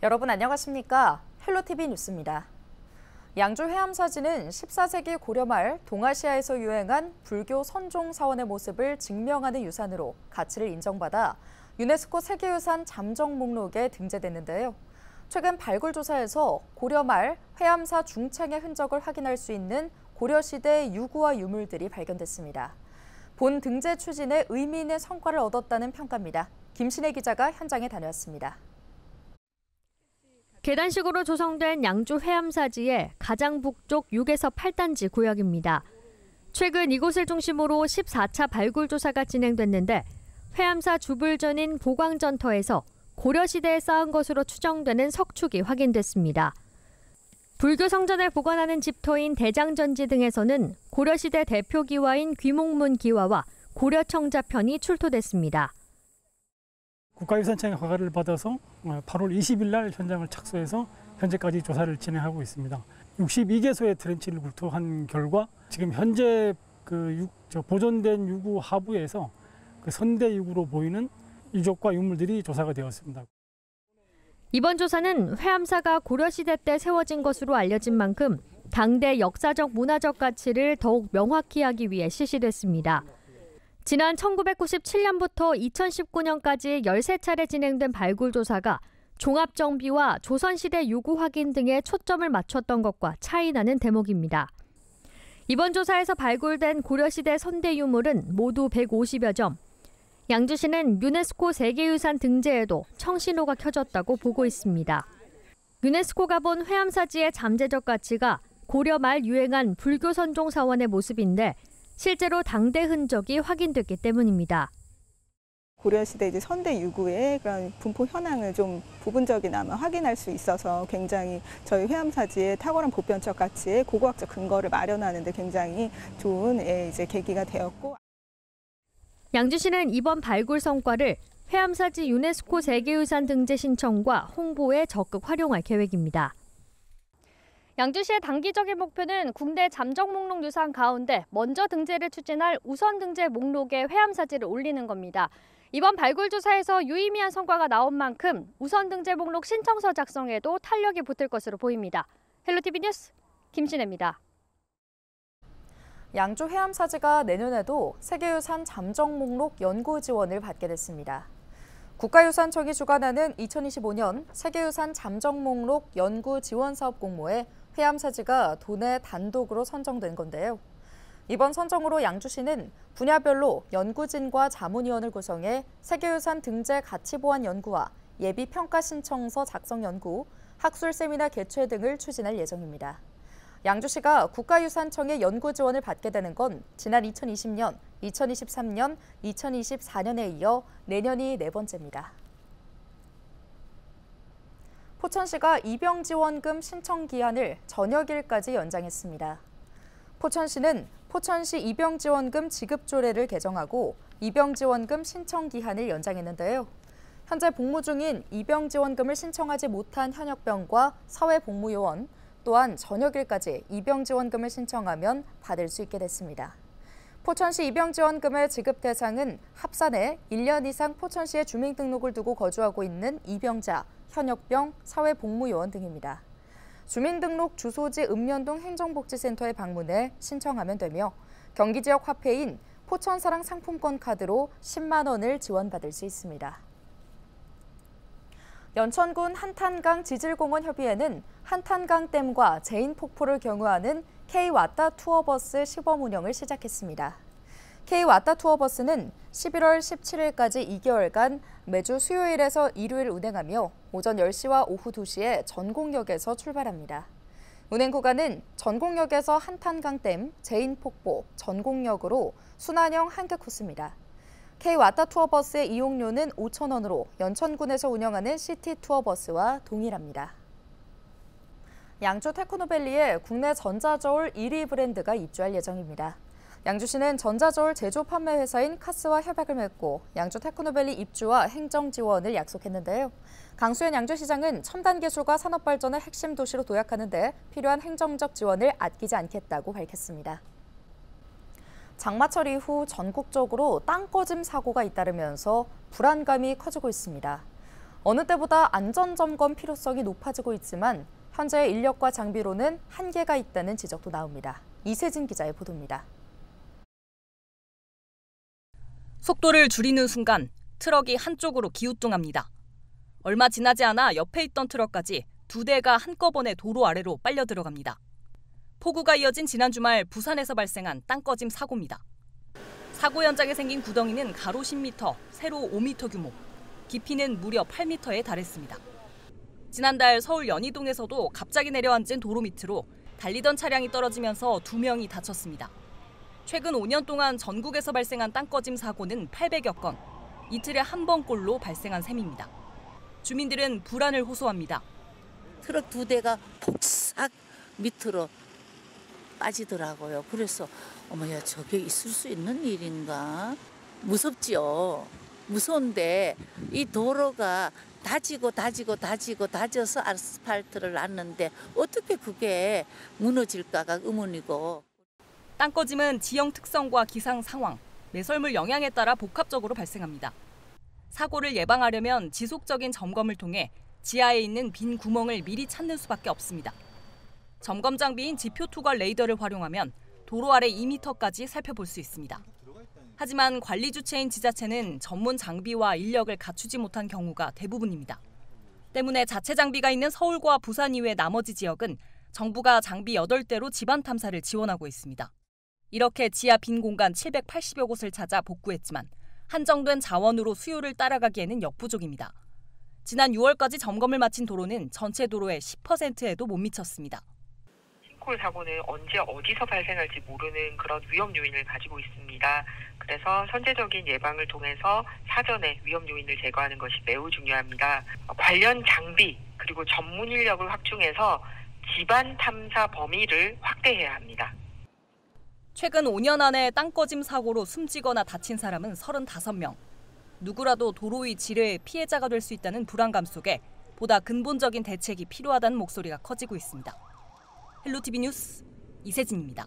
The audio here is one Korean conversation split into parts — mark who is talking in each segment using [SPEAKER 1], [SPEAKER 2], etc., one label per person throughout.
[SPEAKER 1] 여러분 안녕하십니까? 헬로티비 뉴스입니다. 양주 해암사지는 14세기 고려 말 동아시아에서 유행한 불교 선종 사원의 모습을 증명하는 유산으로 가치를 인정받아 유네스코 세계유산 잠정 목록에 등재됐는데요. 최근 발굴 조사에서 고려 말 해암사 중창의 흔적을 확인할 수 있는 고려시대 유구와 유물들이 발견됐습니다. 본 등재 추진에 의미 있는 성과를 얻었다는 평가입니다. 김신혜 기자가 현장에 다녀왔습니다.
[SPEAKER 2] 계단식으로 조성된 양주 해암사지의 가장 북쪽 6에서 8단지 구역입니다. 최근 이곳을 중심으로 14차 발굴 조사가 진행됐는데 해암사 주불전인 보광전터에서 고려시대에 쌓은 것으로 추정되는 석축이 확인됐습니다. 불교 성전을 보관하는 집터인 대장전지 등에서는 고려시대 대표 기와인 귀목문 기와와 고려청자편이 출토됐습니다.
[SPEAKER 3] 국가유산청의 허가를 받아서 8월 20일 날 현장을 착수해서 현재까지 조사를 진행하고 있습니다. 62개소의 트렌치를 굴토한 결과 지금 현재 보존된 유구 하부에서 선대 유구로 보이는 유적과 유물들이 조사가 되었습니다.
[SPEAKER 2] 이번 조사는 해암사가 고려시대 때 세워진 것으로 알려진 만큼 당대 역사적 문화적 가치를 더욱 명확히 하기 위해 실시됐습니다. 지난 1997년부터 2019년까지 13차례 진행된 발굴 조사가 종합정비와 조선시대 유구 확인 등에 초점을 맞췄던 것과 차이나는 대목입니다. 이번 조사에서 발굴된 고려시대 선대 유물은 모두 150여 점. 양주시는 유네스코 세계유산 등재에도 청신호가 켜졌다고 보고 있습니다. 유네스코가 본 해암사지의 잠재적 가치가 고려 말 유행한 불교 선종 사원의 모습인데 실제로 당대 흔적이 확인됐기 때문입니다.
[SPEAKER 4] 고려시대 선대 유구의 그런 분포 현황을 좀 부분적이나마 확인할 수 있어서 굉장히 저희 해암사지의 탁월한 보편적 가치의 고고학적 근거를 마련하는 데 굉장히 좋은 계기가 되었고.
[SPEAKER 2] 양주시는 이번 발굴 성과를 해암사지 유네스코 세계유산 등재 신청과 홍보에 적극 활용할 계획입니다. 양주시의 단기적인 목표는 국내 잠정 목록 유산 가운데 먼저 등재를 추진할 우선 등재 목록에 해암사지를 올리는 겁니다. 이번 발굴 조사에서 유의미한 성과가 나온 만큼 우선 등재 목록 신청서 작성에도 탄력이 붙을 것으로 보입니다. 헬로티비 뉴스 김신혜입니다.
[SPEAKER 1] 양주 해암사지가 내년에도 세계유산 잠정 목록 연구 지원을 받게 됐습니다. 국가유산청이 주관하는 2025년 세계유산 잠정 목록 연구 지원 사업 공모에 해암사지가 도내 단독으로 선정된 건데요. 이번 선정으로 양주시는 분야별로 연구진과 자문위원을 구성해 세계유산 등재 가치보완 연구와 예비평가 신청서 작성 연구, 학술 세미나 개최 등을 추진할 예정입니다. 양주시가 국가유산청의 연구 지원을 받게 되는 건 지난 2020년, 2023년, 2024년에 이어 내년이 네 번째입니다. 포천시가 입영지원금 신청 기한을 저녁일까지 연장했습니다. 포천시는 포천시 입영지원금 지급 조례를 개정하고 입영지원금 신청 기한을 연장했는데요. 현재 복무 중인 입영지원금을 신청하지 못한 현역병과 사회복무요원, 또한 저녁일까지 입영지원금을 신청하면 받을 수 있게 됐습니다. 포천시 입영지원금의 지급 대상은 합산해 1년 이상 포천시에 주민등록을 두고 거주하고 있는 입영자, 현역병, 사회복무요원 등입니다. 주민등록 주소지 읍면동 행정복지센터에 방문해 신청하면 되며 경기지역 화폐인 포천사랑 상품권 카드로 10만 원을 지원받을 수 있습니다. 연천군 한탄강 지질공원협의회는 한탄강댐과 제인폭포를 경유하는 K-왓다 투어버스 시범 운영을 시작했습니다. K-왓다 투어버스는 11월 17일까지 2개월간 매주 수요일에서 일요일 운행하며 오전 10시와 오후 2시에 전곡역에서 출발합니다. 운행 구간은 전곡역에서 한탄강댐, 제인폭포, 전곡역으로 순환형 한개 코스입니다. K-왓다 투어버스의 이용료는 5,000원으로 연천군에서 운영하는 시티 투어버스와 동일합니다. 양주 테크노밸리에 국내 전자저울 1위 브랜드가 입주할 예정입니다. 양주시는 전자저울 제조 판매 회사인 카스와 협약을 맺고 양주 테크노밸리 입주와 행정 지원을 약속했는데요. 강수현 양주시장은 첨단 기술과 산업 발전을 핵심 도시로 도약하는 데 필요한 행정적 지원을 아끼지 않겠다고 밝혔습니다. 장마철 이후 전국적으로 땅꺼짐 사고가 잇따르면서 불안감이 커지고 있습니다. 어느 때보다 안전점검 필요성이 높아지고 있지만 현재의 인력과 장비로는 한계가 있다는 지적도 나옵니다. 이세진 기자의 보도입니다.
[SPEAKER 5] 속도를 줄이는 순간 트럭이 한쪽으로 기우뚱합니다. 얼마 지나지 않아 옆에 있던 트럭까지 2대가 한꺼번에 도로 아래로 빨려 들어갑니다. 폭우가 이어진 지난 주말 부산에서 발생한 땅꺼짐 사고입니다. 사고 현장에 생긴 구덩이는 가로 10m, 세로 5m 규모, 깊이는 무려 8m에 달했습니다. 지난달 서울 연희동에서도 갑자기 내려앉은 도로 밑으로 달리던 차량이 떨어지면서 2명이 다쳤습니다. 최근 5년 동안 전국에서 발생한 땅꺼짐 사고는 800여 건, 이틀에 한 번꼴로 발생한 셈입니다. 주민들은 불안을 호소합니다.
[SPEAKER 6] 트럭 2대가 폭삭 밑으로 빠지더라고요. 그래서 어머야, 저게 있을 수 있는 일인가? 무섭지요. 무서운데 이 도로가 다져서 아스팔트를 놨는데 어떻게 그게 무너질까가 의문이고.
[SPEAKER 5] 땅꺼짐은 지형 특성과 기상 상황, 매설물 영향에 따라 복합적으로 발생합니다. 사고를 예방하려면 지속적인 점검을 통해 지하에 있는 빈 구멍을 미리 찾는 수밖에 없습니다. 점검 장비인 지표 투과 레이더를 활용하면 도로 아래 2m까지 살펴볼 수 있습니다. 하지만 관리 주체인 지자체는 전문 장비와 인력을 갖추지 못한 경우가 대부분입니다. 때문에 자체 장비가 있는 서울과 부산 이외 나머지 지역은 정부가 장비 8대로 집안 탐사를 지원하고 있습니다. 이렇게 지하 빈 공간 780여 곳을 찾아 복구했지만 한정된 자원으로 수요를 따라가기에는 역부족입니다. 지난 6월까지 점검을 마친 도로는 전체 도로의 10%에도 못 미쳤습니다.
[SPEAKER 7] 싱크홀 사고는 언제 어디서 발생할지 모르는 그런 위험 요인을 가지고 있습니다. 그래서 선제적인 예방을 통해서 사전에 위험 요인을 제거하는 것이 매우 중요합니다. 관련 장비 그리고 전문 인력을 확충해서 집안 탐사 범위를 확대해야 합니다.
[SPEAKER 5] 최근 5년 안에 땅꺼짐 사고로 숨지거나 다친 사람은 35명. 누구라도 도로 위 지뢰의 피해자가 될 수 있다는 불안감 속에 보다 근본적인 대책이 필요하다는 목소리가 커지고 있습니다. 헬로티비 뉴스 이세진입니다.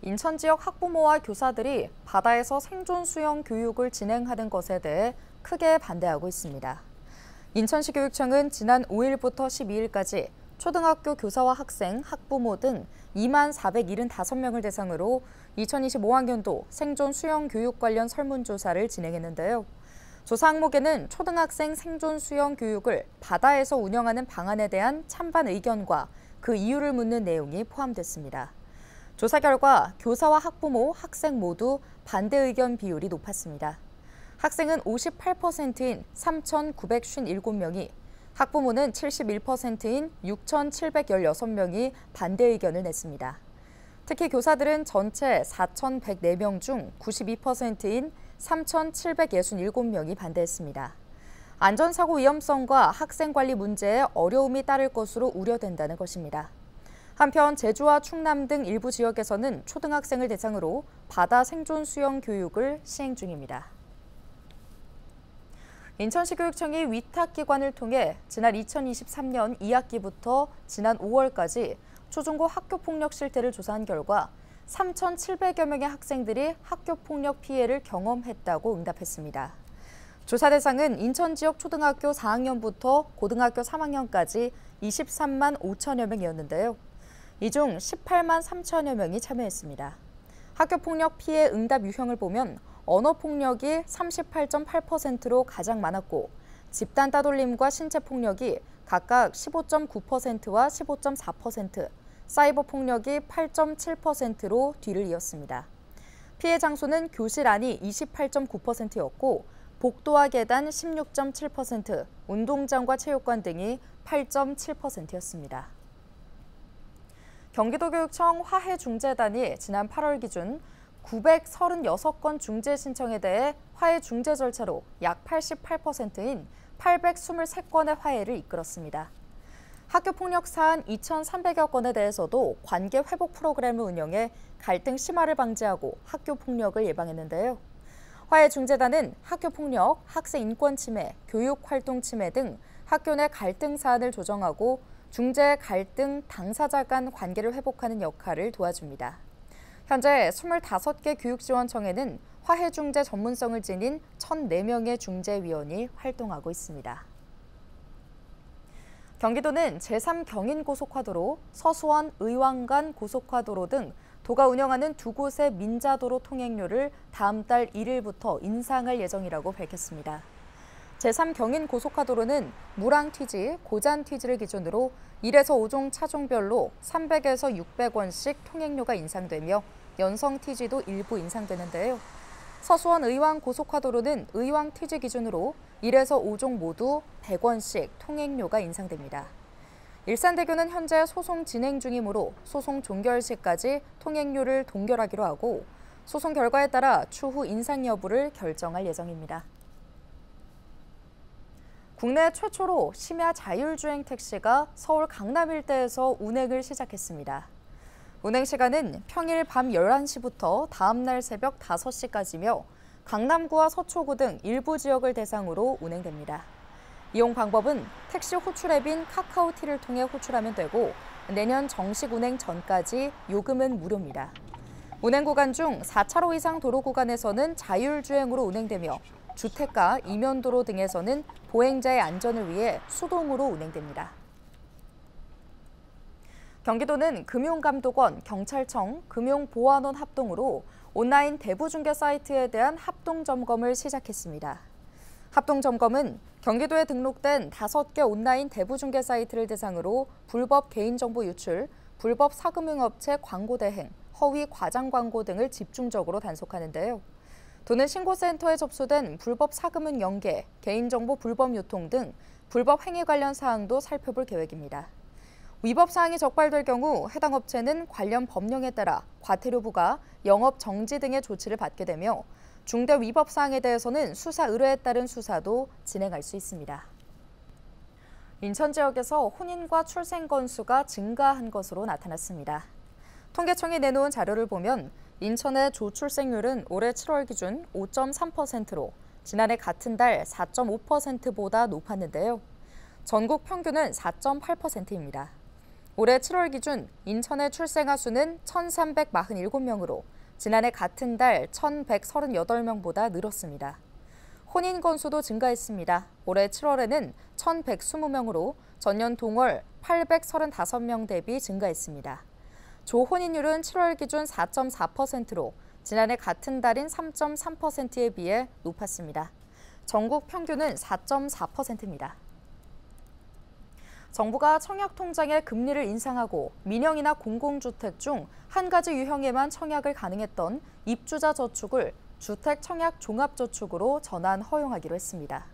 [SPEAKER 1] 인천 지역 학부모와 교사들이 바다에서 생존 수영 교육을 진행하는 것에 대해 크게 반대하고 있습니다. 인천시 교육청은 지난 5일부터 12일까지 초등학교 교사와 학생, 학부모 등 2만 475명을 대상으로 2025학년도 생존 수영 교육 관련 설문조사를 진행했는데요. 조사 항목에는 초등학생 생존 수영 교육을 바다에서 운영하는 방안에 대한 찬반 의견과 그 이유를 묻는 내용이 포함됐습니다. 조사 결과 교사와 학부모, 학생 모두 반대 의견 비율이 높았습니다. 학생은 58%인 3,957명이, 학부모는 71%인 6,716명이 반대 의견을 냈습니다. 특히 교사들은 전체 4,104명 중 92%인 3,767명이 반대했습니다. 안전사고 위험성과 학생 관리 문제에 어려움이 따를 것으로 우려된다는 것입니다. 한편 제주와 충남 등 일부 지역에서는 초등학생을 대상으로 바다 생존 수영 교육을 시행 중입니다. 인천시 교육청이 위탁기관을 통해 지난 2023년 2학기부터 지난 5월까지 초중고 학교폭력 실태를 조사한 결과 3,700여 명의 학생들이 학교폭력 피해를 경험했다고 응답했습니다. 조사 대상은 인천 지역 초등학교 4학년부터 고등학교 3학년까지 23만 5천여 명이었는데요. 이 중 18만 3천여 명이 참여했습니다. 학교폭력 피해 응답 유형을 보면 언어폭력이 38.8%로 가장 많았고 집단 따돌림과 신체폭력이 각각 15.9%와 15.4%, 사이버 폭력이 8.7%로 뒤를 이었습니다. 피해 장소는 교실 안이 28.9%였고 복도와 계단 16.7%, 운동장과 체육관 등이 8.7%였습니다. 경기도교육청 화해중재단이 지난 8월 기준 936건 중재 신청에 대해 화해 중재 절차로 약 88%인 823건의 화해를 이끌었습니다. 학교폭력 사안 2,300여 건에 대해서도 관계 회복 프로그램을 운영해 갈등 심화를 방지하고 학교폭력을 예방했는데요. 화해중재단은 학교폭력, 학생 인권 침해, 교육활동 침해 등 학교 내 갈등 사안을 조정하고 중재 갈등 당사자 간 관계를 회복하는 역할을 도와줍니다. 현재 25개 교육지원청에는 화해중재 전문성을 지닌 1,004명의 중재위원이 활동하고 있습니다. 경기도는 제3경인고속화도로, 서수원 의왕간 고속화도로 등 도가 운영하는 두 곳의 민자도로 통행료를 다음 달 1일부터 인상할 예정이라고 밝혔습니다. 제3경인고속화도로는 무랑튀지, 고잔튀지를 기준으로 1에서 5종 차종별로 300에서 600원씩 통행료가 인상되며 연성튀지도 일부 인상되는데요. 서수원 의왕 고속화도로는 의왕튀지 기준으로 1에서 5종 모두 100원씩 통행료가 인상됩니다. 일산대교는 현재 소송 진행 중이므로 소송 종결 시까지 통행료를 동결하기로 하고 소송 결과에 따라 추후 인상 여부를 결정할 예정입니다. 국내 최초로 심야 자율주행 택시가 서울 강남 일대에서 운행을 시작했습니다. 운행 시간은 평일 밤 11시부터 다음 날 새벽 5시까지며 강남구와 서초구 등 일부 지역을 대상으로 운행됩니다. 이용 방법은 택시 호출 앱인 카카오티를 통해 호출하면 되고 내년 정식 운행 전까지 요금은 무료입니다. 운행 구간 중 4차로 이상 도로 구간에서는 자율주행으로 운행되며 주택가, 이면도로 등에서는 보행자의 안전을 위해 수동으로 운행됩니다. 경기도는 금융감독원, 경찰청, 금융보안원 합동으로 온라인 대부중개 사이트에 대한 합동점검을 시작했습니다. 합동점검은 경기도에 등록된 5개 온라인 대부중개 사이트를 대상으로 불법 개인정보 유출, 불법 사금융업체 광고 대행, 허위 과장 광고 등을 집중적으로 단속하는데요. 도는 신고센터에 접수된 불법 사금융 연계, 개인정보 불법 유통 등 불법 행위 관련 사항도 살펴볼 계획입니다. 위법 사항이 적발될 경우 해당 업체는 관련 법령에 따라 과태료 부과, 영업 정지 등의 조치를 받게 되며 중대 위법 사항에 대해서는 수사 의뢰에 따른 수사도 진행할 수 있습니다. 인천 지역에서 혼인과 출생 건수가 증가한 것으로 나타났습니다. 통계청이 내놓은 자료를 보면 인천의 조출생률은 올해 7월 기준 5.3%로 지난해 같은 달 4.5%보다 높았는데요. 전국 평균은 4.8%입니다. 올해 7월 기준 인천의 출생아 수는 1,347명으로 지난해 같은 달 1,138명보다 늘었습니다. 혼인 건수도 증가했습니다. 올해 7월에는 1,120명으로 전년 동월 835명 대비 증가했습니다. 조혼인율은 7월 기준 4.4%로 지난해 같은 달인 3.3%에 비해 높았습니다. 전국 평균은 4.4%입니다. 정부가 청약통장의 금리를 인상하고 민영이나 공공주택 중 한 가지 유형에만 청약을 가능했던 입주자 저축을 주택 청약 종합저축으로 전환 허용하기로 했습니다.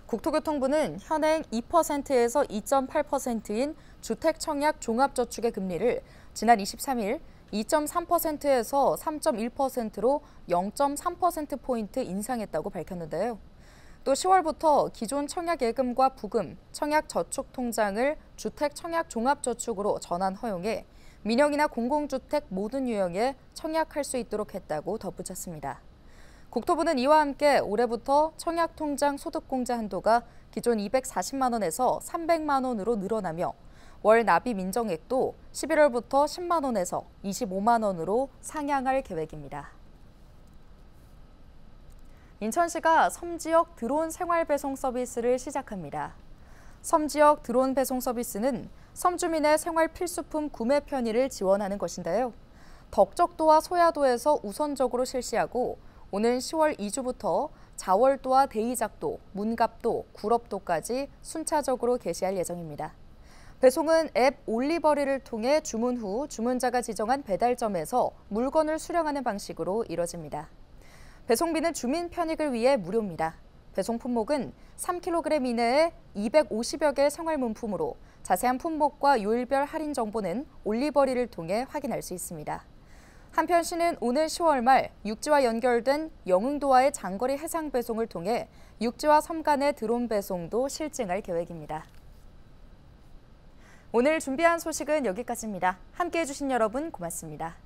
[SPEAKER 1] 국토교통부는 현행 2%에서 2.8%인 주택 청약 종합저축의 금리를 지난 23일 2.3%에서 3.1%로 0.3%포인트 인상했다고 밝혔는데요. 또 10월부터 기존 청약예금과 부금, 청약저축통장을 주택 청약 종합저축으로 전환 허용해 민영이나 공공주택 모든 유형에 청약할 수 있도록 했다고 덧붙였습니다. 국토부는 이와 함께 올해부터 청약통장 소득공제 한도가 기존 240만 원에서 300만 원으로 늘어나며 월 납입 인정액도 11월부터 10만 원에서 25만 원으로 상향할 계획입니다. 인천시가 섬지역 드론 생활 배송 서비스를 시작합니다. 섬지역 드론 배송 서비스는 섬주민의 생활 필수품 구매 편의를 지원하는 것인데요. 덕적도와 소야도에서 우선적으로 실시하고 오는 10월 2주부터 자월도와 대이작도, 문갑도, 구럽도까지 순차적으로 개시할 예정입니다. 배송은 앱 올리버리를 통해 주문 후 주문자가 지정한 배달점에서 물건을 수령하는 방식으로 이뤄집니다. 배송비는 주민 편익을 위해 무료입니다. 배송 품목은 3kg 이내에 250여 개의 생활문품으로 자세한 품목과 요일별 할인 정보는 올리버리를 통해 확인할 수 있습니다. 한편 시는 오늘 10월 말 육지와 연결된 영흥도와의 장거리 해상 배송을 통해 육지와 섬 간의 드론 배송도 실증할 계획입니다. 오늘 준비한 소식은 여기까지입니다. 함께해 주신 여러분 고맙습니다.